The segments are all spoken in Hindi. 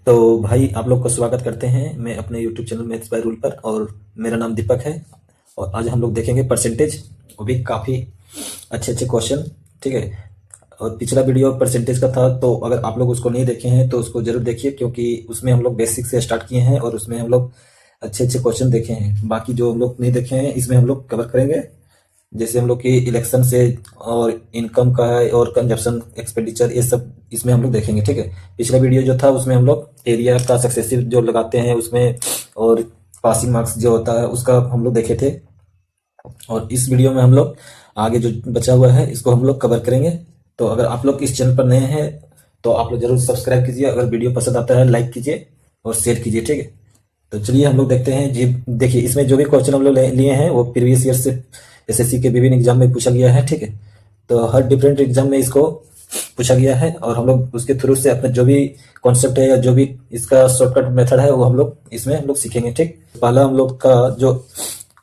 तो भाई आप लोग को स्वागत करते हैं मैं अपने YouTube channel maths by rule पर। और मेरा नाम दीपक है। और आज हम लोग देखेंगे परसेंटेज, वो भी काफ़ी अच्छे अच्छे क्वेश्चन। ठीक है। और पिछला वीडियो परसेंटेज का था, तो अगर आप लोग उसको नहीं देखे हैं तो उसको जरूर देखिए, क्योंकि उसमें हम लोग बेसिक से स्टार्ट किए हैं और उसमें हम लोग अच्छे अच्छे क्वेश्चन देखे हैं। बाकी जो हम लोग नहीं देखे हैं इसमें हम लोग कवर करेंगे, जैसे हम लोग की इलेक्शन से और इनकम का है और कंजप्शन एक्सपेंडिचर, ये सब इसमें हम लोग देखेंगे। ठीक है। पिछला वीडियो जो था उसमें हम लोग एरिया का सक्सेसिव जो लगाते हैं उसमें, और पासिंग मार्क्स जो होता है उसका हम लोग देखे थे। और इस वीडियो में हम लोग आगे जो बचा हुआ है इसको हम लोग कवर करेंगे। तो अगर आप लोग इस चैनल पर नए हैं तो आप लोग जरूर सब्सक्राइब कीजिए, अगर वीडियो पसंद आता है लाइक कीजिए और शेयर कीजिए। ठीक है। तो चलिए हम लोग देखते हैं जी। देखिए, इसमें जो भी क्वेश्चन हम लोग लिए हैं वो प्रीवियस ईयर से एसएससी के विभिन्न एग्जाम में पूछा गया है। ठीक है। तो हर डिफरेंट एग्जाम में इसको पूछा गया है और हम लोग उसके थ्रू से अपना जो भी कॉन्सेप्ट है या जो भी इसका शॉर्टकट मेथड है वो हम लोग इसमें हम लोग सीखेंगे। ठीक। पहला हम लोग का जो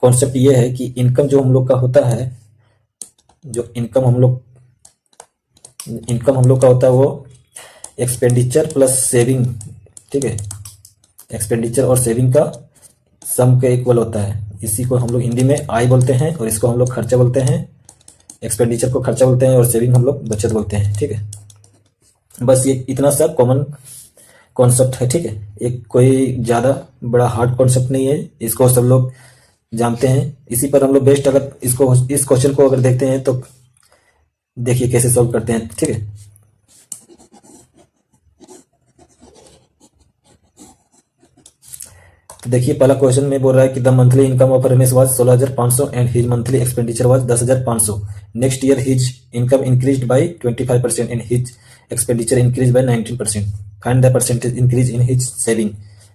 कॉन्सेप्ट ये है कि इनकम जो हम लोग का होता है, जो इनकम हम लोग का होता है वो एक्सपेंडिचर प्लस सेविंग। ठीक है। एक्सपेंडिचर और सेविंग का सम के इक्वल होता है। इसी को हम लोग हिंदी में आय बोलते हैं और इसको हम लोग खर्चा बोलते हैं। एक्सपेंडिचर को खर्चा बोलते हैं और सेविंग हम लोग बचत बोलते हैं। ठीक है। बस ये इतना सा कॉमन कॉन्सेप्ट है। ठीक है। एक कोई ज़्यादा बड़ा हार्ड कॉन्सेप्ट नहीं है, इसको सब लोग जानते हैं। इसी पर हम लोग बेस्ट, अगर इसको इस क्वेश्चन को अगर देखते हैं तो देखिए कैसे सॉल्व करते हैं। ठीक है। तो देखिए, पहला क्वेश्चन में बोल रहा है कि the monthly income of Ramesh was 16,500 and his monthly expenditure was 10,500। Next year his income increased by 25% and his expenditure increase by 19%। Find the percentage increase in his saving.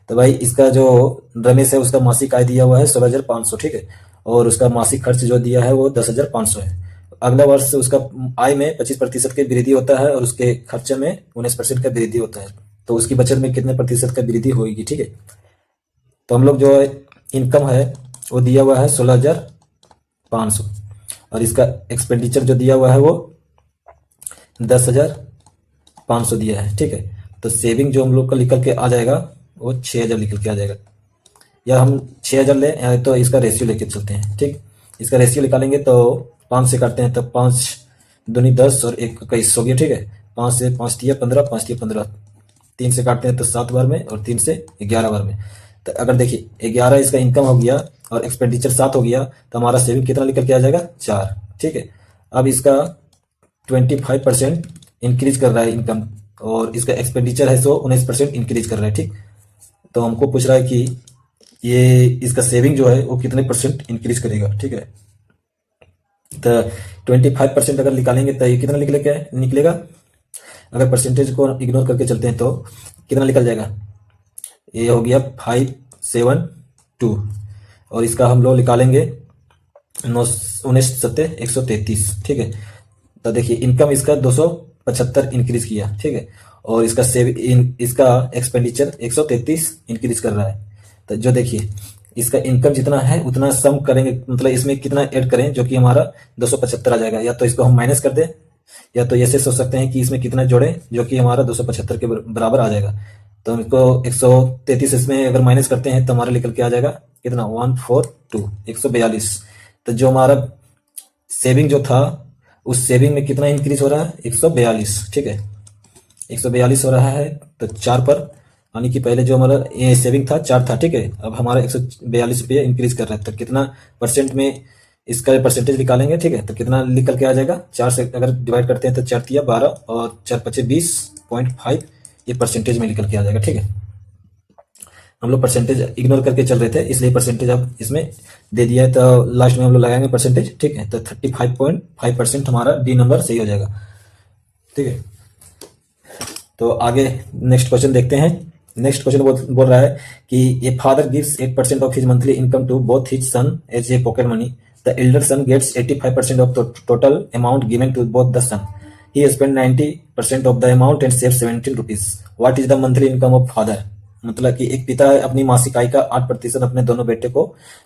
तो भाई इसका जो रमेश है उसका मासिक आय दिया हुआ है 16,500। ठीक है। और उसका मासिक खर्च जो दिया है वो 10,500 है। अगला वर्ष उसका आय में 25% की वृद्धि होता है और उसके खर्चे में 19% का वृद्धि होता है। तो उसकी बचत में कितने प्रतिशत का वृद्धि होगी। ठीक है। तो हम लोग जो इनकम है वो दिया हुआ है 16,500 और इसका एक्सपेंडिचर जो दिया हुआ है वो 10,500 दिया है। ठीक है। तो सेविंग जो हम लोग का निकल के आ जाएगा वो 6,000 निकल के आ जाएगा। या हम 6,000 ले तो इसका रेशियो लेके चलते हैं। ठीक। इसका रेशियो निकालेंगे तो 5 से काटते हैं तो 5 दूनी 10 और 1 21 हो गया। ठीक है। 5 से 5 दिया 15, 5 दिया 15, 3 से काटते हैं तो 7 बार में और 3 से 11 बार में। तो अगर देखिए 11 इसका इनकम हो गया और एक्सपेंडिचर 7 हो गया तो हमारा सेविंग कितना निकल के आ जाएगा 4। ठीक है। अब इसका 25% इंक्रीज कर रहा है इनकम और इसका एक्सपेंडिचर है सो 19% इंक्रीज कर रहा है। ठीक। तो हमको पूछ रहा है कि ये इसका सेविंग जो है वो कितने परसेंट इंक्रीज करेगा। ठीक है। तो 25% अगर निकालेंगे तो ये कितना निकलेगा। अगर परसेंटेज को इग्नोर करके चलते हैं तो कितना निकल जाएगा। ये हो गया 572 और इसका हम लोग निकालेंगे 19,7,133। ठीक है। तो देखिए इनकम इसका 275 इंक्रीज किया। ठीक है। और इसका इसका एक्सपेंडिचर 133 इंक्रीज कर रहा है। तो जो देखिए इसका इनकम जितना है उतना सम करेंगे, मतलब इसमें कितना ऐड करें जो कि हमारा 275 आ जाएगा। या तो इसको हम माइनस कर दें या तो ऐसे सोच सकते हैं कि इसमें कितना जोड़ें जो कि हमारा 275 के बराबर आ जाएगा। तो हम इसको 133 इसमें अगर माइनस करते हैं तो हमारा निकल के आ जाएगा कितना 142 142। तो जो हमारा सेविंग जो था उस सेविंग में कितना इंक्रीज हो रहा है 142। ठीक है। 142 हो रहा है तो 4 पर, यानी कि पहले जो हमारा ये सेविंग था 4 था। ठीक है। अब हमारा 142 रुपये इंक्रीज कर रहा है तो कितना परसेंट में इसका परसेंटेज निकालेंगे। ठीक है। तो कितना निकल के आ जाएगा 4 से अगर डिवाइड करते हैं तो 4 तिया 12 और 4 पचे 20.5 ये परसेंटेज में निकल के आ जाएगा। ठीक है। हम लोग परसेंटेज इग्नोर करके चल रहे थे इसलिए परसेंटेज अब इसमें दे दिया है तो लास्ट में हम लोग लगाएंगे परसेंटेज। ठीक है। तो 35.5% हमारा डी नंबर सही हो जाएगा। ठीक है। तो आगे नेक्स्ट क्वेश्चन देखते हैं। नेक्स्ट क्वेश्चन बोल रहा है कि ये father gives 8% of his monthly income to both his son as a pocket money. The elder son gets 85% of total amount given to both the son. He has spent 90% of the amount and saved 17 rupees. What is the monthly income of father? मतलब कि एक पिता अपनी मासिक आय का 8% अपने दोनों बेटे को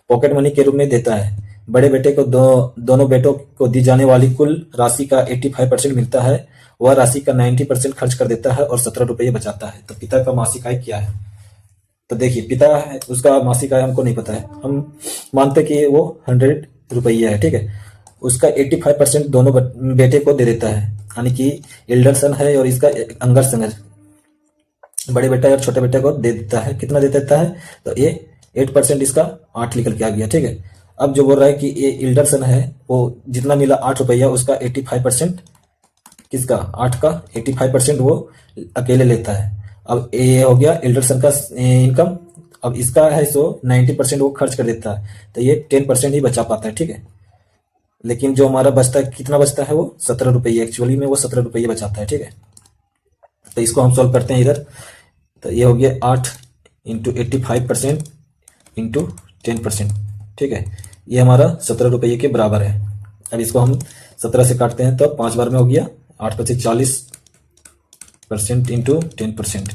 पॉकेट मनी के रूप में देता है। बड़े बेटे को दोनों बेटों को दी जाने वाली कुल राशि का 85% मिलता है वह राशि का 90% खर्च कर देता है और 17 रुपये बचाता है। तो पिता का मासिक आय क्या है? तो देखिए, पिता है उसका मासिक आय हमको नहीं पता है, हम मानते कि वो 100 रुपया है, ठीक है। उसका 85% दोनों बेटे को दे देता है, यानी कि एल्डर सन है और इसका यंगर सन है, बड़े बेटा और छोटे बेटे को दे देता है। कितना दे देता है? तो ये 8% इसका 8 निकल के आ गया, ठीक है। अब जो बोल रहा है कि ये एल्डर सन है, वो जितना मिला 8 रुपया, उसका 85% किसका? 8 का 85% वो अकेले लेता है। अब ये हो गया एल्डर सन का इनकम। अब इसका है सो 90% वो खर्च कर देता है, तो ये 10% ही बचा पाता है, ठीक है। लेकिन जो हमारा बचता है, कितना बचता है? वो 17 रुपये, एक्चुअली में वो 17 रुपये बचाता है, ठीक है। तो इसको हम सॉल्व करते हैं इधर। तो ये हो गया 8 इंटू 85% इंटू 10%, ठीक है। ये हमारा 17 रुपये के बराबर है। अब इसको हम 17 से काटते हैं तो 5 बार में हो गया 8 × 40% इंटू 10%,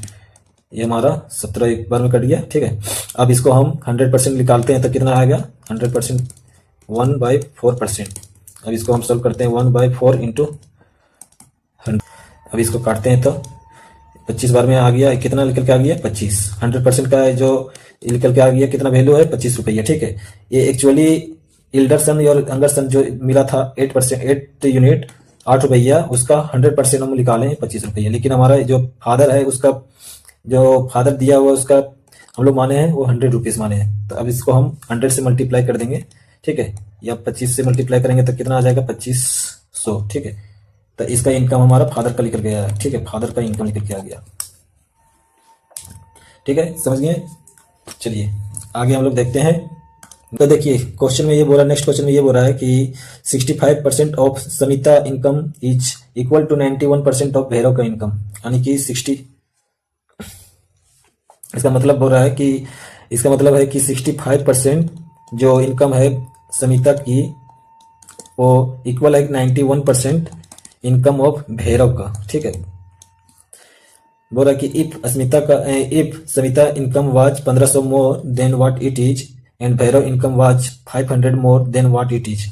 ये हमारा 17 एक बार में कट गया, ठीक है। अब इसको हम 100% निकालते हैं तो कितना आएगा? 100% 1/4%। अब इसको हम सॉल्व करते हैं 1/4 इंटू 100। अब इसको काटते हैं तो 25 बार में आ गया, कितना निकल के आ गया? 25। 100% का जो निकल के आ गया कितना वैल्यू है? 25 रुपया, ठीक है। ये एक्चुअली एल्डर सन और यंगर सन जो मिला था 8%, 8 यूनिट 8 रुपया, उसका 100% हम निकालें 25 रुपया। लेकिन हमारा जो फादर है, उसका जो फादर दिया हुआ उसका हम लोग माने हैं वो 100 रुपीज़ माने हैं। तो अब इसको हम 100 से मल्टीप्लाई कर देंगे, ठीक है। या 25 से मल्टीप्लाई करेंगे तो कितना आ जाएगा? 2500, ठीक है। तो इसका इनकम हमारा फादर का निकल गया है, ठीक है। फादर का इनकम निकल के आ गया, ठीक है। समझ गए? चलिए आगे हम लोग देखते हैं। तो देखिए क्वेश्चन में ये बोला, नेक्स्ट क्वेश्चन में ये बोल रहा है कि 65% of Samita income is equal to 91% of Bhairav का इनकम, यानी कि 60। इसका मतलब बोल रहा है कि इसका मतलब है कि 65% जो इनकम है समिता की वो इक्वल है 91% इनकम ऑफ भैरव का, ठीक है। बोल रहा है कि if Samita income was 1500 more than what it is and Bhairav income was 500 more than what it is,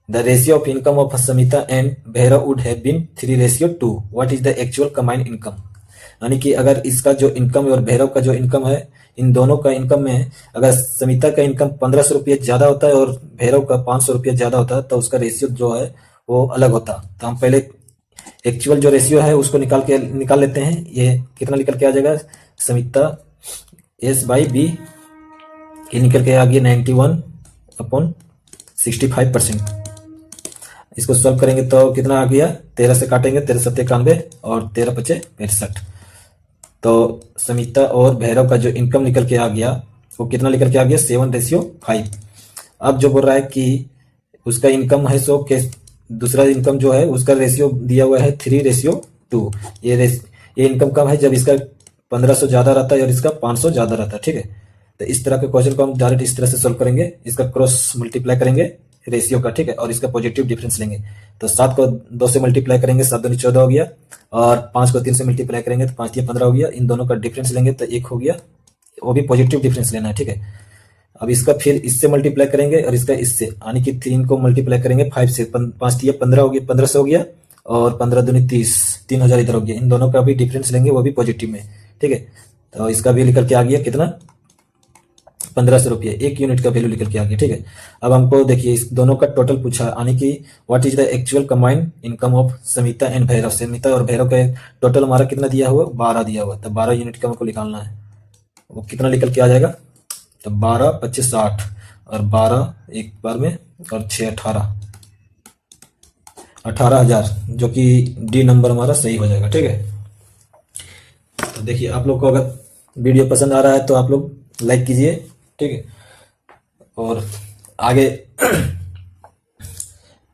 the ratio of income of Samita and Bhairav would have been 3:2। What is the actual combined income? यानी कि अगर इसका जो इनकम है और भैरव का जो इनकम है, इन दोनों का इनकम में अगर समिता का इनकम 1500 रुपये ज्यादा होता है और भैरव का 500 रुपये ज्यादा होता है तो उसका रेशियो जो है वो अलग होता। तो हम पहले एक्चुअल जो रेशियो है उसको निकाल लेते हैं। ये कितना निकल के आ जाएगा? समिता S/B, ये निकल के आ गया 91/65%। इसको सॉल्व करेंगे तो कितना आ गया? 13 से काटेंगे, 13 × 7 = 91 और 13 × 5 = 65। तो समिता और भैरव का जो इनकम निकल के आ गया वो कितना निकल के आ गया? 7:5। अब जो बोल रहा है कि उसका इनकम है सो के दूसरा इनकम जो है उसका रेशियो दिया हुआ है 3:2। ये इनकम कम है जब इसका 1500 ज्यादा रहता है और इसका 500 ज्यादा रहता है, ठीक है। तो इस तरह के क्वेश्चन को हम डायरेक्ट इस तरह से सोल्व करेंगे, इसका क्रॉस मल्टीप्लाई करेंगे रेशियो का, ठीक है, और इसका पॉजिटिव डिफरेंस लेंगे। तो 7 को 2 से मल्टीप्लाई करेंगे, 7 दूनी 14 हो गया, और 5 को 3 से मल्टीप्लाई करेंगे तो 5 × 15 हो गया। इन दोनों का डिफरेंस लेंगे तो 1 हो गया, वो भी पॉजिटिव डिफरेंस लेना है, ठीक है। अब इसका फिर इससे मल्टीप्लाई करेंगे और इसका इससे, यानी कि 3 को मल्टीप्लाई करेंगे 5 से, 5 × 15 हो गया, 1500 हो गया, और 15 दूनी 30, 3000 इधर हो गया। इन दोनों का भी डिफरेंस लेंगे, वो भी पॉजिटिव में, ठीक है। तो इसका भी निकल के आ गया कितना? 1500 रुपये, 1 यूनिट का वैल्यू निकल के आ गया, ठीक है। अब हमको देखिए इस दोनों का टोटल पूछा, यानी कि what is the actual combined income of Samita and Bhairav. Samita और भैरव का टोटल हमारा कितना दिया हुआ? 12 दिया हुआ। तो 12 यूनिट का हमको निकालना है, वो कितना निकल के आ जाएगा? तो 12 × 25 = 60 और 12 एक बार में और 6 18, 18,000, जो कि डी नंबर हमारा सही हो जाएगा, ठीक है। तो देखिए आप लोग को अगर वीडियो पसंद आ रहा है तो आप लोग लाइक कीजिए, ठीक है, और आगे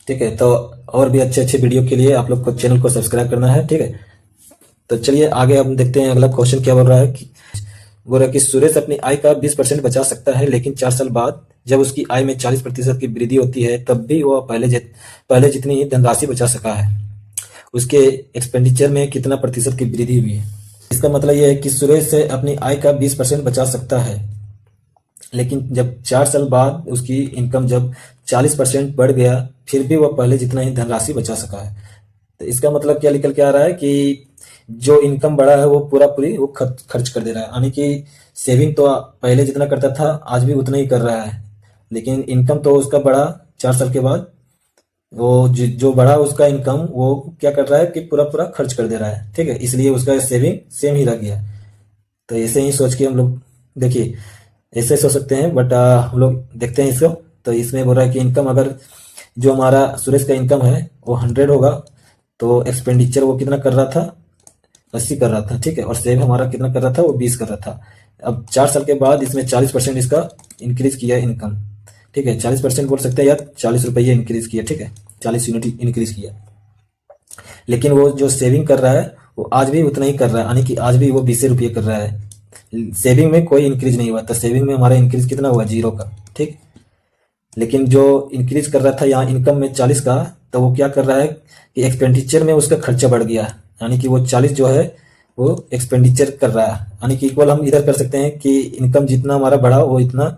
ठीक है। तो और भी अच्छे अच्छे वीडियो के लिए आप लोग को चैनल को सब्सक्राइब करना है, ठीक है। तो चलिए आगे हम देखते हैं अगला क्वेश्चन क्या बोल रहा है कि सुरेश अपनी आय का 20% बचा सकता है, लेकिन 4 साल बाद जब उसकी आय में 40% की वृद्धि होती है तब भी वह पहले जितनी धनराशि बचा सका है, उसके एक्सपेंडिचर में कितना प्रतिशत की वृद्धि हुई है। इसका मतलब यह है कि सुरेश से अपनी आय का 20% बचा सकता है, लेकिन जब 4 साल बाद उसकी इनकम जब 40% बढ़ गया फिर भी वह पहले जितना ही धनराशि बचा सका है। तो इसका मतलब क्या निकल के आ रहा है कि जो इनकम बढ़ा है वो पूरा पूरी वो खर्च कर दे रहा है, यानी कि सेविंग तो पहले जितना करता था आज भी उतना ही कर रहा है, लेकिन इनकम तो उसका बढ़ा 4 साल के बाद, वो जो बढ़ा उसका इनकम वो क्या कर रहा है कि पूरा पूरा खर्च कर दे रहा है, ठीक है, इसलिए उसका सेविंग सेम ही रह गया। तो ऐसे ही सोच के हम लोग देखिए ऐसे सोच सकते हैं, बट हम लोग देखते हैं इसको। तो इसमें बोल रहा है कि इनकम अगर जो हमारा सुरेश का इनकम है वो 100 होगा, तो एक्सपेंडिचर वो कितना कर रहा था, 80 कर रहा था, ठीक है, और सेव हमारा कितना कर रहा था, वो 20 कर रहा था। अब 4 साल के बाद इसमें 40% इसका इंक्रीज किया इनकम, ठीक है, 40% बोल सकते हैं या 40 रुपये इंक्रीज किया, ठीक है, 40 यूनिट इंक्रीज किया। लेकिन वो जो सेविंग कर रहा है वो आज भी उतना ही कर रहा है, यानी कि आज भी वो 20 रुपये कर रहा है। सेविंग में कोई इंक्रीज नहीं हुआ, तो सेविंग में हमारा इंक्रीज कितना हुआ, 0 का, ठीक। लेकिन जो इंक्रीज कर रहा था यहाँ इनकम में 40 का, तो वो क्या कर रहा है कि एक्सपेंडिचर में उसका खर्चा बढ़ गया, यानी कि वो 40 जो है वो एक्सपेंडिचर कर रहा है, यानी कि इक्वल हम इधर कर सकते हैं कि इनकम जितना हमारा बढ़ा वो इतना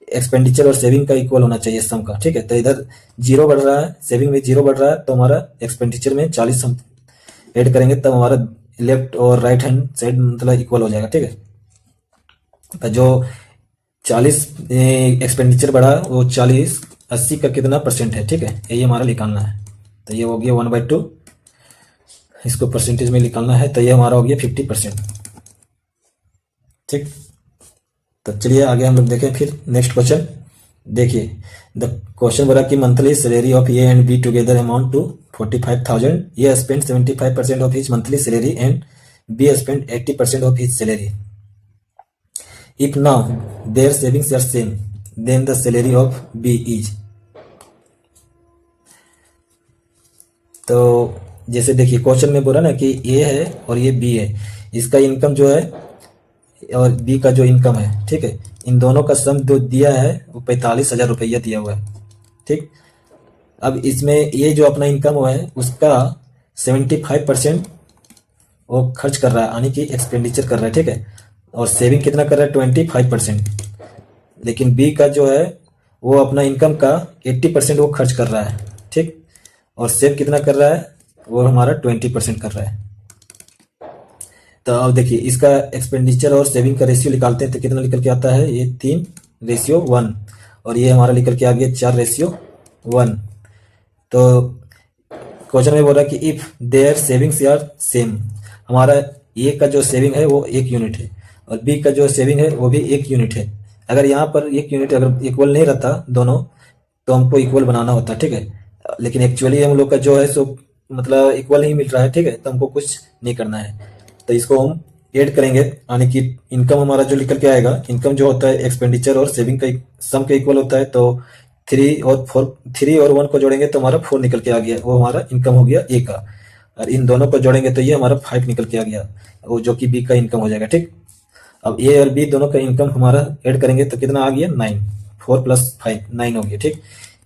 एक्सपेंडिचर और सेविंग का इक्वल होना चाहिए सम का, ठीक है। तो इधर 0 बढ़ रहा है, सेविंग में 0 बढ़ रहा है, तो हमारा एक्सपेंडिचर में 40 हम ऐड करेंगे तब हमारा लेफ्ट और राइट हैंड साइड मतलब इक्वल हो जाएगा, ठीक है। तो जो 40 एक्सपेंडिचर बढ़ा वो 40 80 का कितना परसेंट है, ठीक है, यही हमारा निकालना है। तो ये हो गया 1/2, इसको परसेंटेज में निकालना है, तो ये हमारा हो गया 50%, ठीक। तो चलिए आगे हम लोग देखें फिर नेक्स्ट क्वेश्चन। देखिए द क्वेश्चन बोला कि monthly salary of A and B together amount to 45,000, A spend 75% of his monthly salary and B spend 80% of his salary. If now their savings are same, then the salary of B is। तो जैसे देखिए क्वेश्चन में बोला ना कि ए है और ये बी है, इसका इनकम जो है और बी का जो इनकम है, ठीक है, इन दोनों का सम जो दिया है वो 45,000 रुपया दिया हुआ है, ठीक। अब इसमें ये जो अपना इनकम हुआ है उसका 75% वो खर्च कर रहा है, यानी कि एक्सपेंडिचर कर रहा है, ठीक है, और सेविंग कितना कर रहा है, 25%। लेकिन बी का जो है वो अपना इनकम का 80% वो खर्च कर रहा है, ठीक, और सेव कितना कर रहा है, वो हमारा 20% कर रहा है। तो अब देखिए इसका एक्सपेंडिचर और सेविंग का रेशियो निकालते हैं, तो कितना निकल के आता है, ये 3:1, और ये हमारा निकल के आ गया 4:1। तो क्वेश्चन में बोल रहा है कि if their savings are same, हमारा ए का जो सेविंग है वो 1 यूनिट है और बी का जो सेविंग है वो भी 1 यूनिट है। अगर यहाँ पर 1 यूनिट अगर इक्वल नहीं रहता दोनों, तो हमको इक्वल बनाना होता, ठीक है, लेकिन एक्चुअली हम लोग का जो है सो मतलब इक्वल ही मिल रहा है, ठीक है, तो हमको कुछ नहीं करना है। तो इसको हम ऐड करेंगे, यानी कि इनकम हमारा जो निकल के आएगा, इनकम जो होता है एक्सपेंडिचर और सेविंग का सम के इक्वल होता है, तो 3 और 1 को जोड़ेंगे तो हमारा 4 निकल के आ गया, वो हमारा इनकम हो गया ए का, और इन दोनों को जोड़ेंगे तो ये हमारा 5 निकल के आ गया, वो जो कि बी का इनकम हो जाएगा, ठीक। अब ए और बी दोनों का इनकम हमारा ऐड करेंगे तो कितना आ गया, 9, 4 + 5 9 हो गया, ठीक।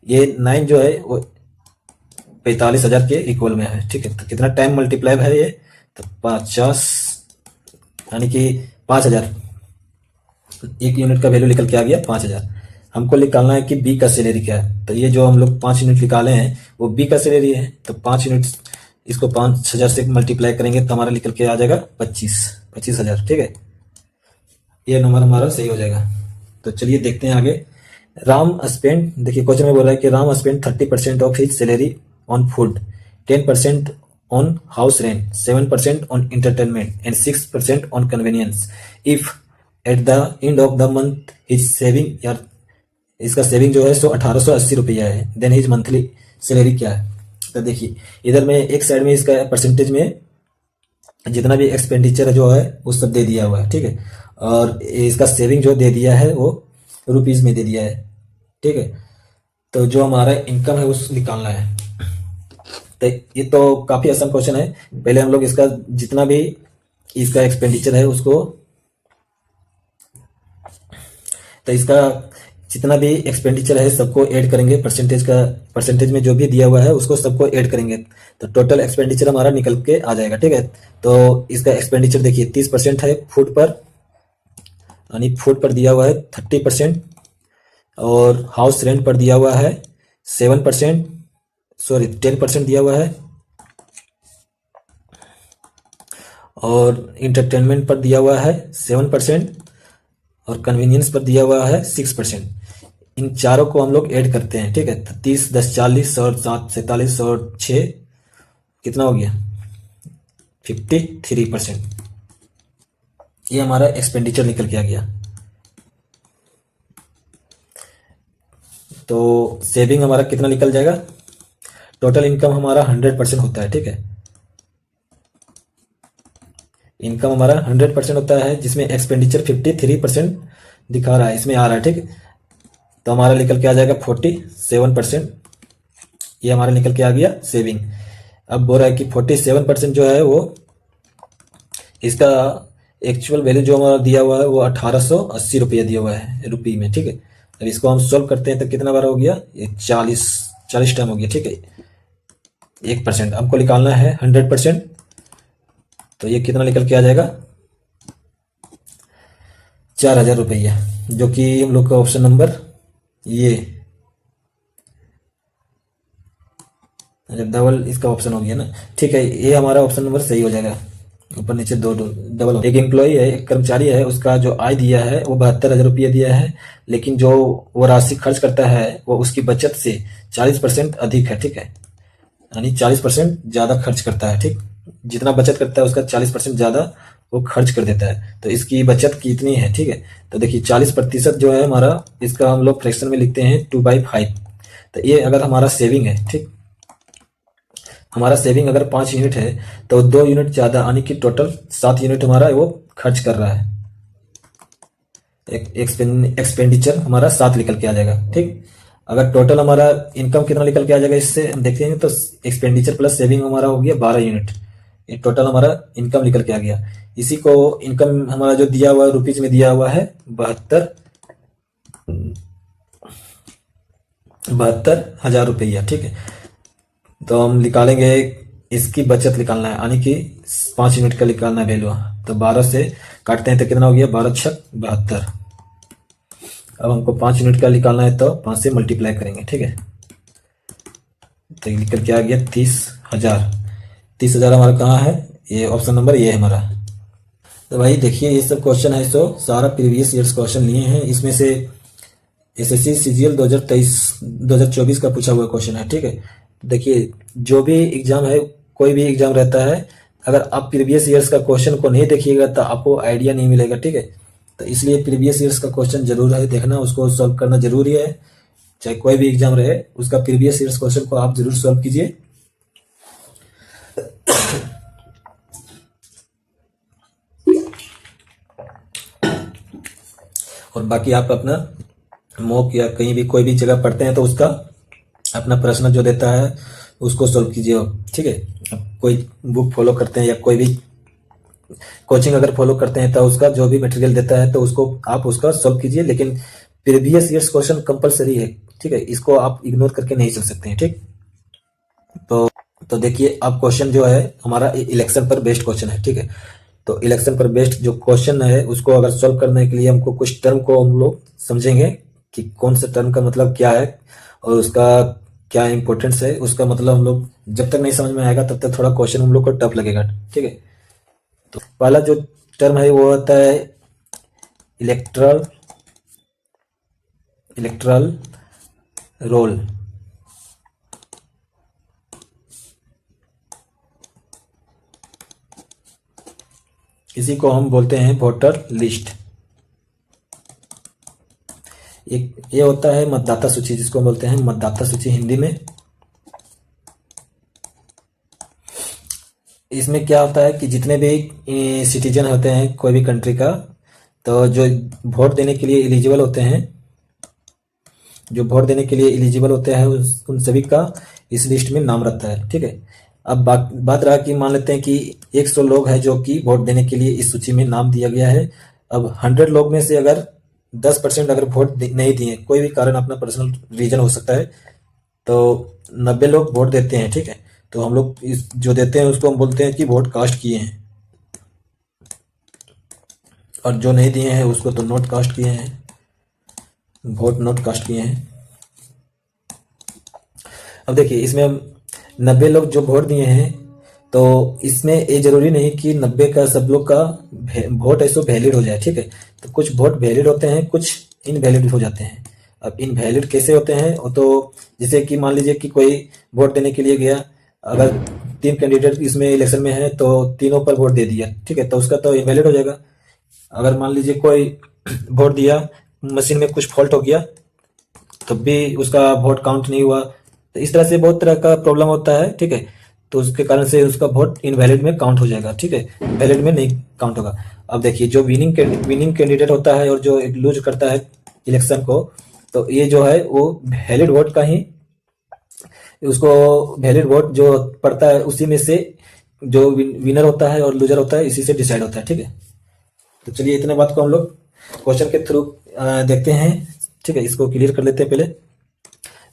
ये 9 जो है वो 45,000 के इक्वल में है, ठीक है। तो कितना टाइम मल्टीप्लाई है ये, तो 50, यानी कि 5,000, 1 यूनिट का वैल्यू निकल के आ गया 5,000। हमको निकालना है कि बी का सैलरी क्या है, तो ये जो हम लोग 5 यूनिट निकाले हैं वो बी का सैलरी है, तो 5 यूनिट इसको 5,000 से मल्टीप्लाई करेंगे तो हमारा निकल के आ जाएगा 25,000, ठीक है, ये नंबर हमारा सही हो जाएगा। तो चलिए देखते हैं आगे। राम स्पेंड, देखिए क्वेश्चन में बोल रहा है कि Ram spend 30% of his salary on food, 10% on house rent, 7% on entertainment and 6% on convenience. If at the end of the month his saving, यार इसका सेविंग जो है सो 1880 रुपया है, देन हिज मंथली सैलरी क्या है। तो देखिए इधर में एक साइड में इसका परसेंटेज में जितना भी एक्सपेंडिचर जो है वो सब दे दिया हुआ है, ठीक है, और इसका सेविंग जो दे दिया है वो रुपीज में दे दिया है, ठीक है। तो जो हमारा इनकम है उस निकालना है। तो ये तो काफी आसान क्वेश्चन है। पहले हम लोग इसका जितना भी इसका एक्सपेंडिचर है उसको, तो इसका जितना भी एक्सपेंडिचर है सबको ऐड करेंगे, परसेंटेज में जो भी दिया हुआ है उसको सबको ऐड करेंगे, तो टोटल एक्सपेंडिचर हमारा निकल के आ जाएगा, ठीक है। तो इसका एक्सपेंडिचर देखिए 30% है फूड पर, यानी फूड पर दिया हुआ है 30%, और हाउस रेंट पर दिया हुआ है 7%, सॉरी 10% दिया हुआ है, और इंटरटेनमेंट पर दिया हुआ है 7% और कन्वीनियंस पर दिया हुआ है 6%। इन चारों को हम लोग ऐड करते हैं, ठीक है। तो 30 10 40 और 7 47 और 6 कितना हो गया 53%। ये हमारा एक्सपेंडिचर निकल के आ गया। तो सेविंग हमारा कितना निकल जाएगा, टोटल इनकम हमारा 100% होता है, ठीक है। इनकम हमारा 100% होता है, जिसमें एक्सपेंडिचर 53% दिखा रहा है, इसमें आ रहा है, ठीक है। तो हमारा निकल के आ जाएगा 47%। ये हमारा निकल के आ गया सेविंग। अब बोल रहा है कि 47% जो है वो इसका एक्चुअल वैल्यू जो हमारा दिया हुआ है वो 1880 रुपया दिया हुआ है रुपये में, ठीक है। अब इसको हम सॉल्व करते हैं तो कितना बार हो गया, ये 40 टाइम हो गया, ठीक है। 1% हमको निकालना है 100%, तो ये कितना निकल के आ जाएगा 4000 रुपया, जो कि हम लोग का ऑप्शन नंबर ये डबल इसका ऑप्शन हो गया ना, ठीक है। ये हमारा ऑप्शन नंबर सही हो जाएगा। ऊपर नीचे दो डबल। एक एम्प्लॉय है, एक कर्मचारी है, उसका जो आय दिया है वो 72,000 रुपया दिया है, लेकिन जो वो राशि खर्च करता है वो उसकी बचत से 40% अधिक है, ठीक है। यानी 40% ज्यादा खर्च करता है, ठीक। जितना बचत करता है उसका 40% ज्यादा वो खर्च कर देता है। तो इसकी बचत कितनी है, ठीक है। तो देखिए 40% जो है हमारा, इसका हम लोग फ्रैक्शन में लिखते हैं 2/5। तो ये अगर हमारा सेविंग है, ठीक, हमारा सेविंग अगर 5 यूनिट है तो 2 यूनिट ज्यादा यानी कि टोटल 7 यूनिट हमारा वो खर्च कर रहा है। एक्सपेंडिचर हमारा 7 निकल के आ जाएगा, ठीक। अगर टोटल हमारा इनकम कितना निकल के आ जाएगा, इससे हम देखते हैं तो एक्सपेंडिचर प्लस सेविंग हमारा हो गया 12 यूनिट। ये टोटल हमारा इनकम निकल के आ गया। इसी को इनकम हमारा जो दिया हुआ है रुपीज में दिया हुआ है 72,000 रुपया, ठीक है। तो हम निकालेंगे, इसकी बचत निकालना है, यानी कि 5 यूनिट का निकालना है वैल्यू। तो 12 से काटते हैं तो कितना हो गया 12 छक 72। अब हमको 5 यूनिट का निकालना है तो 5 से मल्टीप्लाई करेंगे, ठीक है। तो ये निकल के आ गया 30,000। 30,000 हमारा कहाँ है, ये ऑप्शन नंबर ये है हमारा। तो भाई देखिए ये सब क्वेश्चन है, सो सारा प्रीवियस ईयर्स क्वेश्चन लिए हैं। इसमें से एसएससी सीजीएल 2024 का पूछा हुआ क्वेश्चन है, ठीक है। देखिए जो भी एग्जाम है, कोई भी एग्जाम रहता है, अगर आप प्रीवियस ईयर्स का क्वेश्चन को नहीं देखिएगा तो आपको आइडिया नहीं मिलेगा, ठीक है। तो इसलिए प्रीवियस ईयर्स का क्वेश्चन जरूर है देखना, उसको सॉल्व करना जरूरी है। चाहे कोई भी एग्जाम रहे, उसका प्रीवियस ईयर्स क्वेश्चन को आप जरूर सॉल्व कीजिए। और बाकी आप अपना मॉक या कहीं भी कोई भी जगह पढ़ते हैं तो उसका अपना प्रश्न जो देता है उसको सॉल्व कीजिए, ठीक है। अब कोई बुक फॉलो करते हैं या कोई भी कोचिंग अगर फॉलो करते हैं तो उसका जो भी मटेरियल देता है तो उसको आप उसका सॉल्व कीजिए, लेकिन प्रीवियस ईयर्स क्वेश्चन कंपलसरी है, ठीक है। इसको आप इग्नोर करके नहीं चल सकते हैं, ठीक। तो देखिए अब क्वेश्चन जो है हमारा इलेक्शन पर बेस्ड क्वेश्चन है, ठीक है। तो इलेक्शन पर बेस्ड जो क्वेश्चन है उसको अगर सॉल्व करने के लिए हमको कुछ टर्म को हम लोग समझेंगे कि कौन सा टर्म का मतलब क्या है और उसका क्या इंपॉर्टेंस है। उसका मतलब हम लोग जब तक नहीं समझ में आएगा तब तक थोड़ा क्वेश्चन हम लोग को टफ लगेगा, ठीक है। तो पहला जो टर्म है वो होता है इलेक्ट्रल रोल। इसी को हम बोलते हैं वोटर लिस्ट। एक ये होता है मतदाता सूची, जिसको हम बोलते हैं मतदाता सूची हिंदी में। इसमें क्या होता है कि जितने भी सिटीजन होते हैं कोई भी कंट्री का, तो जो वोट देने के लिए एलिजिबल होते हैं, उन सभी का इस लिस्ट में नाम रहता है, ठीक है। अब बात रहा कि मान लेते हैं कि 100 लोग हैं जो कि वोट देने के लिए इस सूची में नाम दिया गया है। अब 100 लोग में से अगर 10% अगर वोट नहीं दिए, कोई भी कारण, अपना पर्सनल रीजन हो सकता है, तो 90 लोग वोट देते हैं, ठीक है। तो हम लोग इस जो देते हैं उसको हम बोलते हैं कि वोट कास्ट किए हैं, और जो नहीं दिए हैं उसको तो नोट कास्ट किए हैं, वोट नोट कास्ट किए हैं। अब देखिए इसमें हम 90 लोग जो वोट दिए हैं तो इसमें ये जरूरी नहीं कि 90 का सब लोग का वोट ऐसो वैलिड हो जाए, ठीक है। तो कुछ वोट वैलिड होते हैं, कुछ इनवैलिड हो जाते हैं। अब इनवैलिड कैसे होते हैं, वो तो जैसे कि मान लीजिए कि कोई वोट देने के लिए गया, अगर 3 कैंडिडेट इसमें इलेक्शन में है तो तीनों पर वोट दे दिया, ठीक है, तो उसका तो इनवैलिड हो जाएगा। अगर मान लीजिए कोई वोट दिया, मशीन में कुछ फॉल्ट हो गया, तब भी उसका वोट काउंट नहीं हुआ। तो इस तरह से बहुत तरह का प्रॉब्लम होता है, ठीक है। तो उसके कारण से उसका वोट इनवैलिड में काउंट हो जाएगा, ठीक है, वैलिड में नहीं काउंट होगा। अब देखिए, जो विनिंग कैंडिडेट होता है और जो लूज करता है इलेक्शन को, तो ये जो है वो वैलिड वोट का ही, उसको वैलिड वोट जो पड़ता है उसी में से जो विनर होता है और लूजर होता है इसी से डिसाइड होता है, ठीक है। तो चलिए इतने बात को हम लोग क्वेश्चन के थ्रू देखते हैं, ठीक है। इसको क्लियर कर लेते हैं पहले।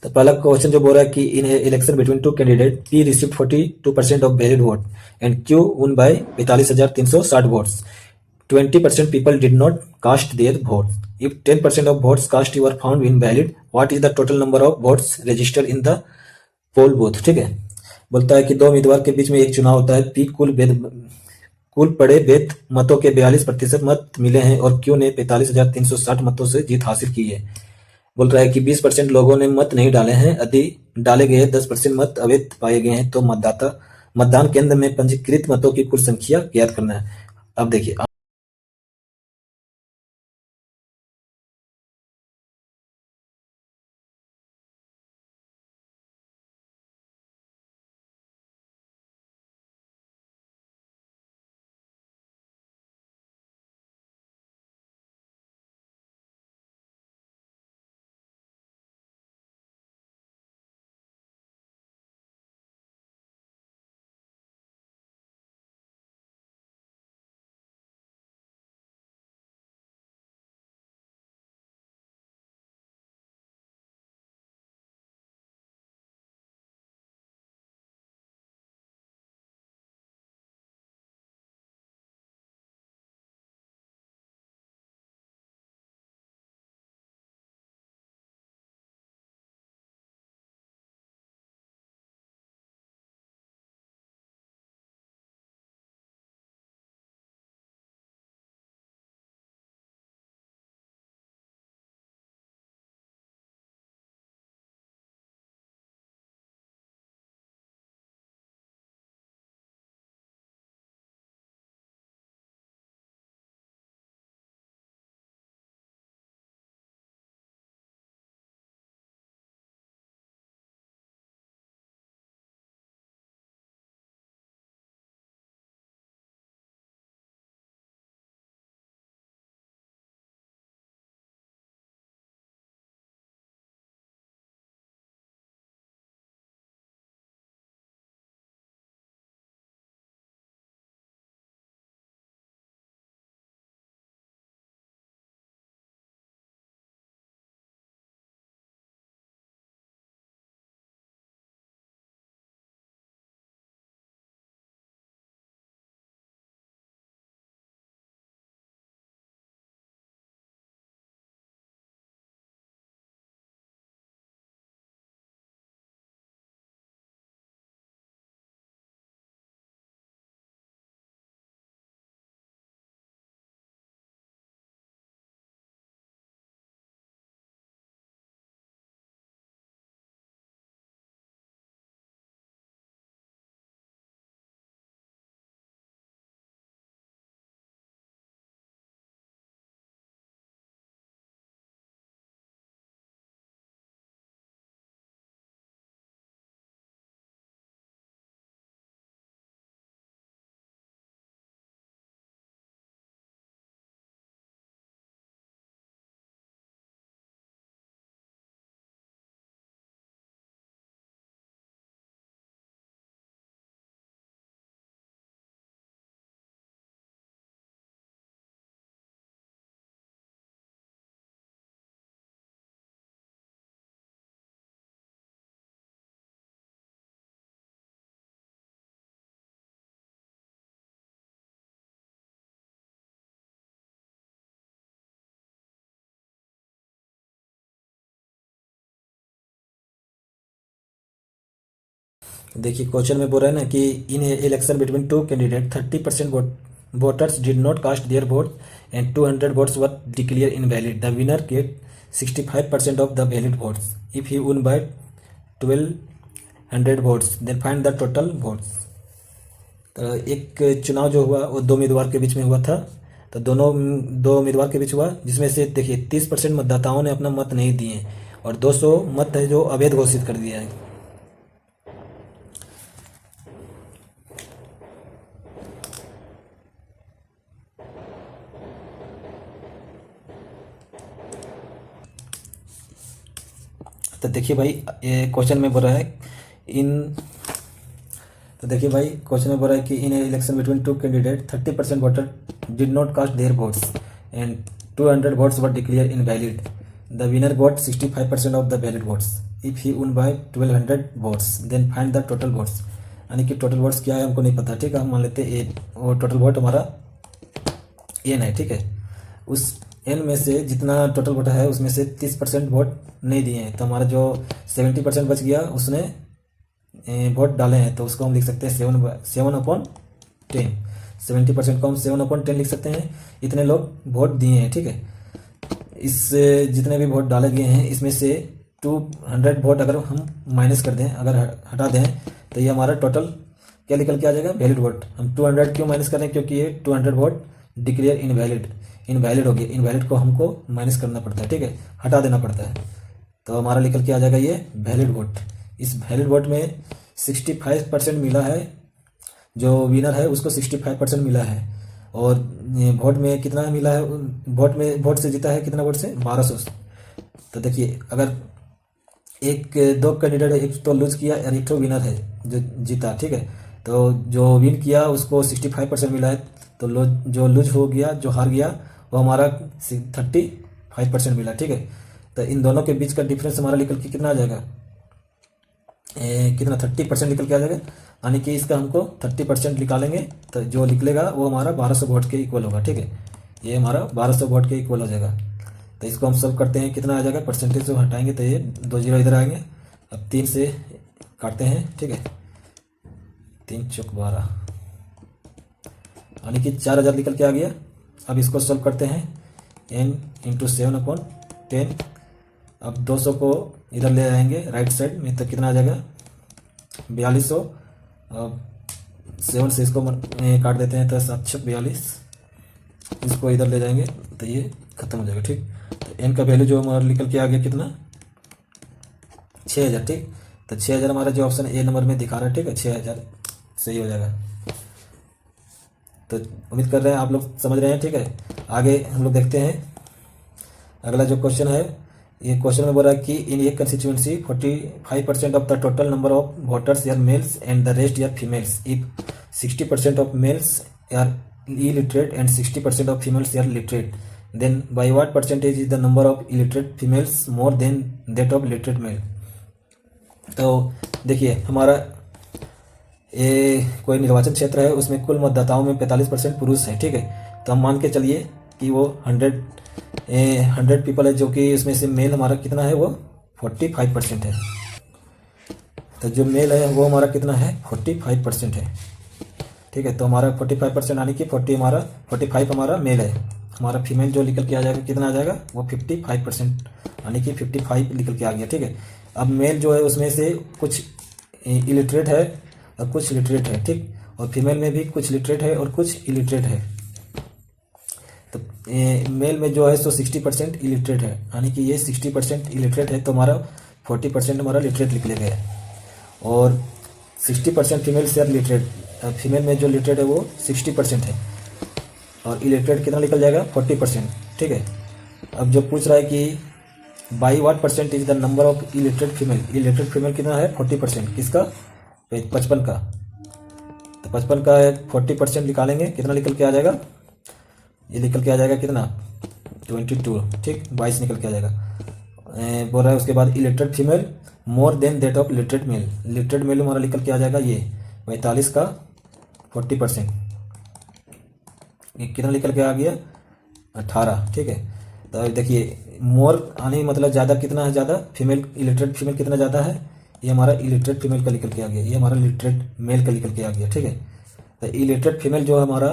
तो पहला क्वेश्चन जो बोल रहा है कि in election between two candidate P receive 42% of valid vote and Q won by 45,360 votes. 20% people did not cast their vote. If 10% of votes cast were found invalid, what is the total number of votes registered in the poll booth, ठीक है। बोलता है कि दो उम्मीदवार के बीच में एक चुनाव होता है। पी कुल पड़े वेद मतों के 42% मत मिले हैं और क्यू ने 45,360 मतों से जीत हासिल की है। बोल रहा है कि 20% लोगों ने मत नहीं डाले हैं। यदि डाले गए 10% मत अवैध पाए गए हैं तो मतदान केंद्र में पंजीकृत मतों की कुल संख्या ज्ञात करना है। अब देखिए देखिए क्वेश्चन में बोल रहा है ना कि in election between two candidate 30% voters did not cast their vote and 200 votes were declared invalid. The winner get 65% of the valid votes. If he won by 1200 votes, then find the total votes. तो एक चुनाव जो हुआ वो दो उम्मीदवार के बीच में हुआ था। तो दो उम्मीदवार के बीच हुआ, जिसमें से देखिए 30% मतदाताओं ने अपना मत नहीं दिए और 200 मत है जो अवैध घोषित कर दिया है। तो देखिए भाई ये क्वेश्चन में बोल रहा है तो देखिए भाई क्वेश्चन में बोल रहा है कि in election between two candidate 30% voter did not cast their votes and 200 votes were declared invalid. The winner got 65% of the valid votes. If he won by 1200 votes then find the total votes. यानी कि टोटल वोट्स क्या है हमको नहीं पता, ठीक है। हम मान लेते हैं ए, वो टोटल वोट हमारा एन है, ठीक है। उस एन में से जितना टोटल वोट है उसमें से 30% वोट नहीं दिए हैं, तो हमारा जो 70% बच गया उसने वोट डाले हैं, तो उसको हम लिख सकते हैं 7/10। 70% को हम 7/10 लिख सकते हैं। इतने लोग वोट दिए हैं, ठीक है। इस जितने भी वोट डाले गए हैं इसमें से 200 वोट अगर हम माइनस कर दें, अगर हटा दें, तो ये हमारा टोटल क्या निकल के आ जाएगा, वैलिड वोट। हम 200 क्यों माइनस कर रहे हैं, क्योंकि ये 200 वोट डिक्लेयर इनवैलिड हो गया। इनवैलिड को हमको माइनस करना पड़ता है, ठीक है, हटा देना पड़ता है। तो हमारा निकल के आ जाएगा ये वैलिड वोट। इस वैलिड वोट में 65% मिला है, जो विनर है उसको 65% मिला है। और वोट में कितना मिला है, वोट से जीता है कितना वोट से, 1200। तो देखिए अगर दो कैंडिडेट है, एक तो लूज किया और एक तो विनर है जो जीता, ठीक है। तो जो विन किया उसको 65% मिला है, तो जो लूज हो गया, जो हार गया, वो हमारा 35% मिला, ठीक है। तो इन दोनों के बीच का डिफरेंस हमारा निकल के कितना आ जाएगा, कितना 30% निकल के आ जाएगा। यानी कि इसका हमको 30% निकालेंगे, तो जो निकलेगा वो हमारा 1200 वोट के इक्वल होगा, ठीक है। ये हमारा 1200 वोट के इक्वल हो जाएगा। तो इसको हम सॉल्व करते हैं, कितना आ जाएगा, परसेंटेज से हटाएंगे तो ये 2 0 इधर आएंगे। अब 3 से काटते हैं, ठीक है, 3 चौक 12, यानी कि 4000 निकल के आ गया। अब इसको सॉल्व करते हैं, n × 7/10। अब 200 को इधर ले आएंगे राइट साइड में, तो कितना आ जाएगा, 4200। अब 7 से इसको काट देते हैं, तो 7 × 42, इसको इधर ले जाएंगे तो ये खत्म हो जाएगा, ठीक। तो n का वैल्यू जो हमारा निकल के आ गया कितना, 6000, ठीक। तो 6000 हमारा जो ऑप्शन ए नंबर में दिखा रहा है, ठीक है, 6000 सही हो जाएगा। तो उम्मीद कर रहे हैं आप लोग समझ रहे हैं, ठीक है। आगे हम लोग देखते हैं अगला जो क्वेश्चन है। ये क्वेश्चन में बोल रहा है कि in a constituency 45% of the total number of voters are males and the rest are females. If 60% of males are illiterate and 60% of females are literate, then by what percentage is the number of illiterate females more than that of literate male। तो देखिए हमारा ये कोई निर्वाचन क्षेत्र है, उसमें कुल मतदाताओं में 45% पुरुष है, ठीक है। तो हम मान के चलिए कि वो 100 पीपल है, जो कि इसमें से मेल हमारा कितना है, वो 45% है। तो जो मेल है वो हमारा कितना है, 45% है, ठीक है। तो हमारा 45% यानी कि 45 हमारा मेल है। हमारा फीमेल जो निकल के आ जाएगा कितना आ जाएगा, वो 55%, यानी कि 55 निकल के आ गया, ठीक है। अब मेल जो है उसमें से कुछ इलिटरेट है और कुछ लिटरेट है, ठीक। और फीमेल में भी कुछ लिटरेट है और कुछ इलिटरेट है। तो मेल में जो है सो 60% इलिटरेट है, यानी कि ये 60% इलिटरेट है, तो हमारा 40% हमारा लिटरेट निकले गया। और 60% फीमेल से लिटरेट, फीमेल में जो लिटरेट है वो 60% है, और इलिटरेट कितना निकल जाएगा, 40%, ठीक है। अब जो पूछ रहा है कि by what percent is the number of illiterate female. Illiterate female कितना है, 40%, किसका, 55 का। तो 55 का 40% निकालेंगे, कितना निकल के आ जाएगा, ये निकल के आ जाएगा कितना, 22, ठीक, 22 निकल के आ जाएगा। बोल रहा है उसके बाद illiterate female more than that of literate male. Literate male हमारा निकल के आ जाएगा ये 45 का 40%, कितना निकल के आ गया, 18, ठीक है। तो देखिए मोर आने मतलब ज़्यादा कितना है, ज़्यादा फीमेल, इलिटरेट फीमेल कितना ज़्यादा है, ये हमारा इलिटरेट फीमेल का निकल के आ गया, ये हमारा लिटरेट मेल का निकल के आ गया। ठीक है, तो इलिटरेट फीमेल जो हमारा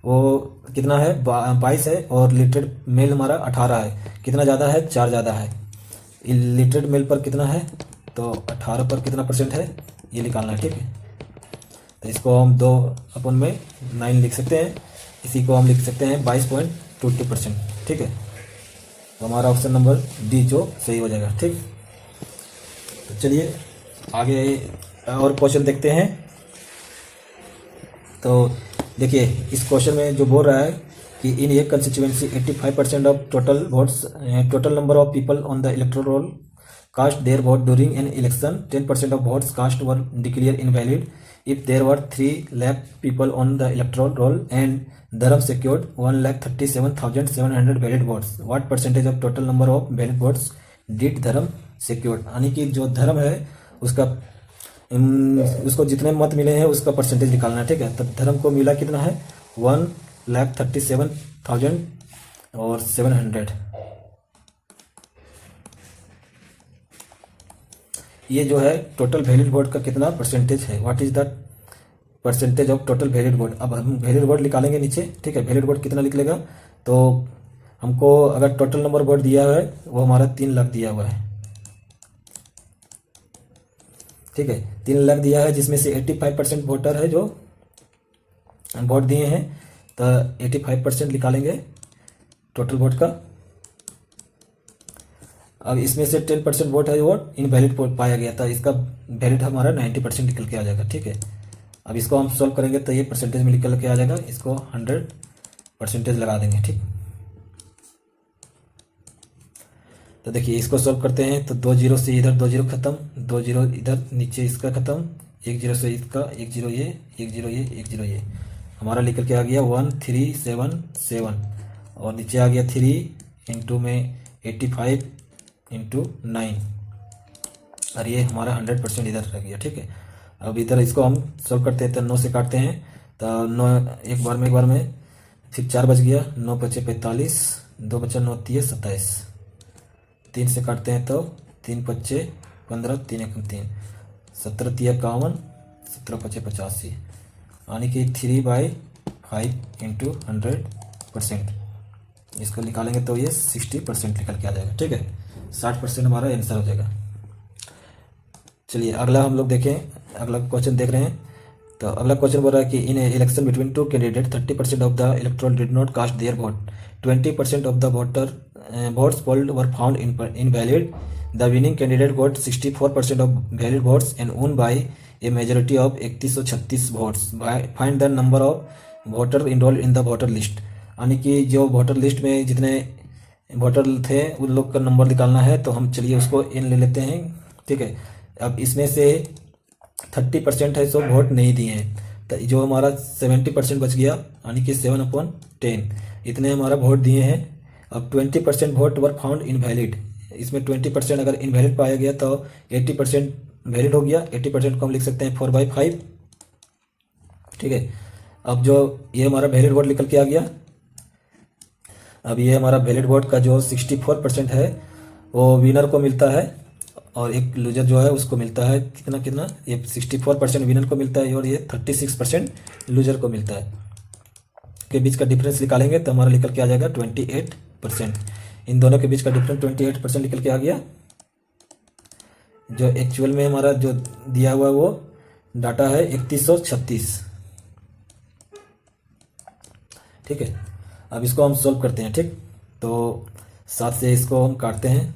वो कितना है 22 है, और लिटरेट मेल हमारा 18 है। कितना ज़्यादा है? 4 ज़्यादा है। इलिटरेट मेल पर कितना है? तो 18 पर कितना परसेंट है ये निकालना है। ठीक है, तो इसको हम 2/9 लिख सकते हैं। इसी को हम लिख सकते हैं 22.22%। ठीक है, तो हमारा ऑप्शन नंबर डी जो सही हो जाएगा। ठीक, तो चलिए आगे और क्वेश्चन देखते हैं। तो देखिए इस क्वेश्चन में जो बोल रहा है कि in a constituency 85% of total votes, total number of people on the electoral roll cast their vote during an election, 10% of votes cast were declared invalid if there were 3 lakh people on the electoral roll and Dharam secured 1,37,700 valid votes. What percentage of total number of valid votes did Dharam secured? यानी कि जो धर्म है उसका उसको जितने मत मिले हैं उसका परसेंटेज निकालना है। ठीक है, तब धर्म को मिला कितना है? 1,37,700। ये जो है टोटल वैलिड वोट का कितना परसेंटेज है? What is the percentage of total valid vote? अब हम वैलिड वोट निकालेंगे नीचे। ठीक है, वैलिड वोट कितना निकलेगा? तो हमको अगर टोटल नंबर वोट दिया है वो हमारा 3 लाख दिया हुआ है। ठीक है, 3 लाख दिया है, जिसमें से 85% वोटर है जो वोट दिए हैं, तो 85% निकालेंगे टोटल वोट का। अब इसमें से 10% वोट है वो इनवैलिड पाया गया था, इसका वैलिड हमारा 90% निकल के आ जाएगा। ठीक है, अब इसको हम सॉल्व करेंगे तो ये परसेंटेज में निकल के आ जाएगा, इसको 100% लगा देंगे। ठीक, तो देखिए इसको सॉल्व करते हैं तो 2 जीरो से इधर 2 जीरो खत्म, 2 जीरो इधर नीचे इसका खत्म, 1 जीरो से इसका 1 जीरो ये 1 जीरो ये 1 जीरो ये, हमारा निकल के आ गया 1377, और नीचे आ गया 3 इंटू में 85 इंटू 9, और ये हमारा 100% इधर रह गया। ठीक है, अब इधर इसको हम सॉल्व करते हैं तो 9 से काटते हैं तो 9 एक बार में फिर 4 बच गया, 9 बचे 45, 2 बचा 9 3 27, 3 से काटते हैं तो 3 बचे 15, 3 1 3, 17 3 51, 17 बचे 85, यानी कि 3/5 इंटू 100%। इसको निकालेंगे तो ये 60% निकल के आ जाएगा। ठीक है, 60% हमारा आंसर हो जाएगा। चलिए अगला हम लोग देखें, अगला क्वेश्चन देख रहे हैं। तो अगला क्वेश्चन बोल रहा है कि in election between 2 candidate 30% of the electoral did not cast their vote, 20% of the votes polled were found invalid. The winning candidate got 64% of valid votes and won by a majority of 3136 votes. Find the number of voter enrolled in the voter list. यानी कि जो वोटर लिस्ट में जितने वोटर थे उन लोग का नंबर निकालना है, तो हम चलिए उसको एन ले लेते हैं। ठीक है, अब इसमें से 30% है सो वोट नहीं दिए हैं, तो जो हमारा 70% बच गया, यानी कि 7/10 इतने हमारा वोट दिए हैं। अब 20% वोट वर फाउंड इनवैलिड, इसमें 20% अगर इनवैलिड पाया गया तो 80% वैलिड हो गया। 80% को हम लिख सकते हैं 4/5। ठीक है, अब जो ये हमारा वैलिड वोट निकल के आ गया। अब ये हमारा वैलिड वोट का जो 64% है वो विनर को मिलता है, और एक लूजर जो है उसको मिलता है कितना, ये 64% विनर को मिलता है और ये 36% लूजर को मिलता है। के बीच का डिफरेंस निकालेंगे तो हमारा निकल के आ जाएगा 28%। इन दोनों के बीच का डिफरेंस 28% निकल के आ गया। जो एक्चुअल में हमारा जो दिया हुआ वो डाटा है 3136। ठीक है, अब इसको हम सॉल्व करते हैं। ठीक, तो 7 से इसको हम काटते हैं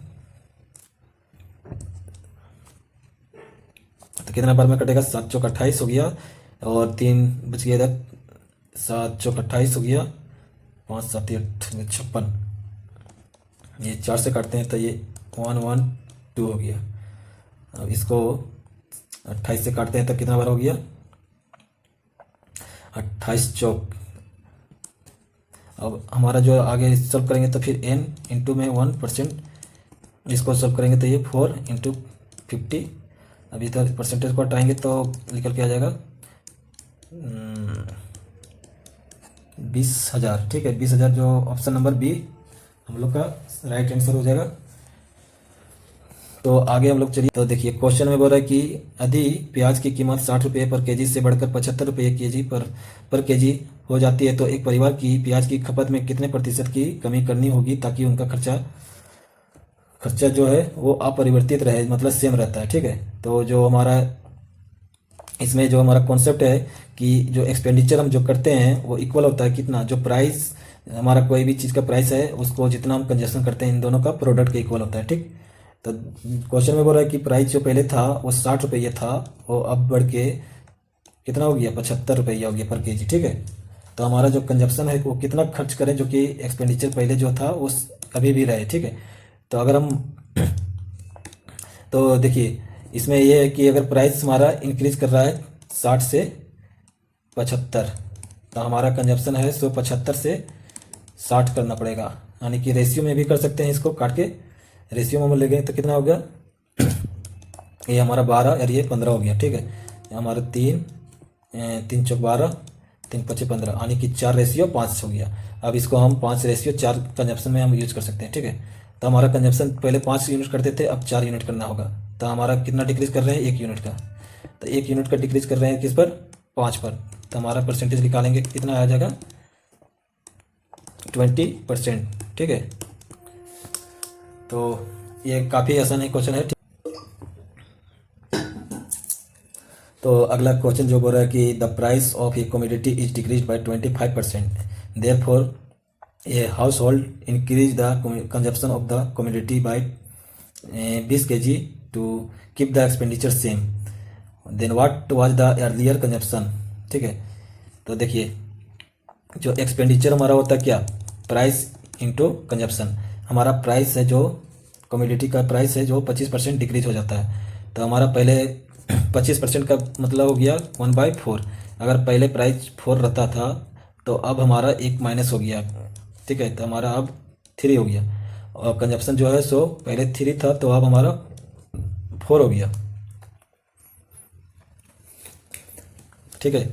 तो कितना बार में कटेगा? 7 चौक 28 हो गया, और 3 बच गया इधर, 7 चौक 28 हो गया, 5 7 8 56, ये 4 से काटते हैं तो ये 112 हो गया। अब इसको 28 से काटते हैं तो कितना बार हो गया? 28 चौक। अब हमारा जो आगे सॉल्व करेंगे तो फिर n इंटू में 1%, इसको सॉल्व करेंगे तो ये 4 इंटू 50। अब इधर परसेंटेज को हटाएंगे तो निकल के आ जाएगा 20,000। ठीक है, 20,000 जो ऑप्शन नंबर बी हम लोग का राइट आंसर हो जाएगा। तो आगे हम लोग चलिए। तो देखिए क्वेश्चन में बोल रहा है कि यदि प्याज की कीमत 60 रुपये पर केजी से बढ़कर 75 रुपये केजी पर केजी हो जाती है तो एक परिवार की प्याज की खपत में कितने प्रतिशत की कमी करनी होगी ताकि उनका खर्चा जो है वो अपरिवर्तित रहे, मतलब सेम रहता है। ठीक है, तो जो हमारा इसमें जो हमारा कॉन्सेप्ट है कि जो एक्सपेंडिचर हम जो करते हैं वो इक्वल होता है कितना, जो प्राइस हमारा कोई भी चीज़ का प्राइस है उसको जितना हम कंजप्शन करते हैं इन दोनों का प्रोडक्ट के इक्वल होता है। ठीक, तो क्वेश्चन में बोल रहा है कि प्राइस जो पहले था वो 60 रुपये था, वो अब बढ़ के कितना हो गया, 75 रुपये हो गया पर केजी। ठीक है, तो हमारा जो कंजप्शन है वो कितना खर्च करें, जो कि एक्सपेंडिचर पहले जो था वो अभी भी रहे। ठीक है, तो अगर हम तो देखिए इसमें ये है कि अगर प्राइस हमारा इंक्रीज कर रहा है 60 से 75, तो हमारा कंजप्शन है 175 से 60 करना पड़ेगा, यानी कि रेशियो में भी कर सकते हैं, इसको काट के रेशियो में हम ले गए तो कितना हो गया, ये हमारा 12 और ये 15 हो गया। ठीक है, ये हमारा 3 चौक 12, 3 पचे 15, यानी कि 4:5 हो गया। अब इसको हम 5:4 कंजप्शन में हम यूज कर सकते हैं। ठीक है, तो हमारा कंजप्शन पहले 5 यूनिट करते थे, अब 4 यूनिट करना होगा। तो हमारा कितना डिक्रीज कर रहे हैं, 1 यूनिट का, तो 1 यूनिट का डिक्रीज कर रहे हैं किस पर, 5 पर। तो हमारा परसेंटेज निकालेंगे कितना आ जाएगा, 20%। ठीक है, तो ये काफ़ी आसान है क्वेश्चन है। तो अगला क्वेश्चन जो बोल रहा है कि the price of a commodity is decrease by 25%, therefore a household increase the consumption of the commodity by 20 kg to keep the expenditure same, then what was the earlier consumption. ठीक है, तो देखिए जो एक्सपेंडिचर हमारा होता है क्या, प्राइस इंटू कंजप्शन। हमारा प्राइस है जो कमोडिटी का प्राइस है जो 25% डिक्रीज हो जाता है, तो हमारा पहले 25% का मतलब हो गया 1/4। अगर पहले प्राइस 4 रहता था तो अब हमारा 1 माइनस हो गया। ठीक है, तो हमारा अब 3 हो गया, और कंजप्शन जो है सो पहले 3 था तो अब हमारा 4 हो गया। ठीक है,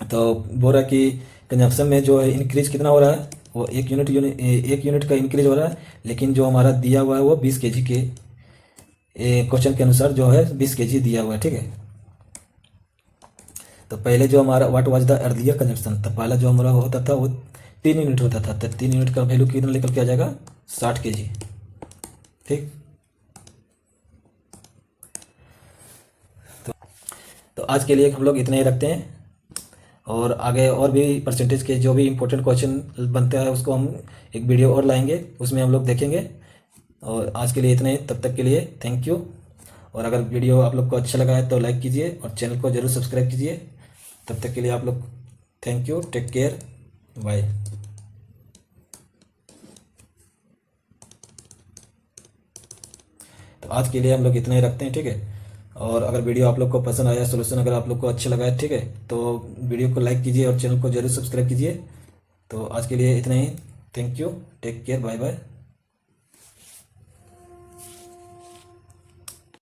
तो बोल रहा है कि कंजप्शन में जो है इंक्रीज कितना हो रहा है, वो 1 यूनिट का इंक्रीज हो रहा है, लेकिन जो हमारा दिया हुआ है वो 20 kg के क्वेश्चन के अनुसार जो है 20 kg दिया हुआ है। ठीक है, तो पहले जो हमारा what was the earlier consumption, तो पहला जो हमारा होता था वो 3 यूनिट होता था, तो 3 यूनिट का वैल्यू कितना निकल के आ जाएगा, 60 kg। ठीक, तो आज के लिए हम लोग इतना ही रखते हैं, और आगे और भी परसेंटेज के जो भी इम्पोर्टेंट क्वेश्चन बनते हैं उसको हम एक वीडियो और लाएंगे, उसमें हम लोग देखेंगे। और आज के लिए इतना ही, तब तक के लिए थैंक यू। और अगर वीडियो आप लोग को अच्छा लगा है तो लाइक कीजिए और चैनल को ज़रूर सब्सक्राइब कीजिए। तब तक के लिए आप लोग thank you, take care, bye. तो आज के लिए हम लोग इतना ही रखते हैं। ठीक है, और अगर वीडियो आप लोग को पसंद आया, सोल्यूशन अगर आप लोग को अच्छा लगा है, ठीक है, तो वीडियो को लाइक कीजिए और चैनल को जरूर सब्सक्राइब कीजिए। तो आज के लिए इतना ही, thank you, take care, bye bye.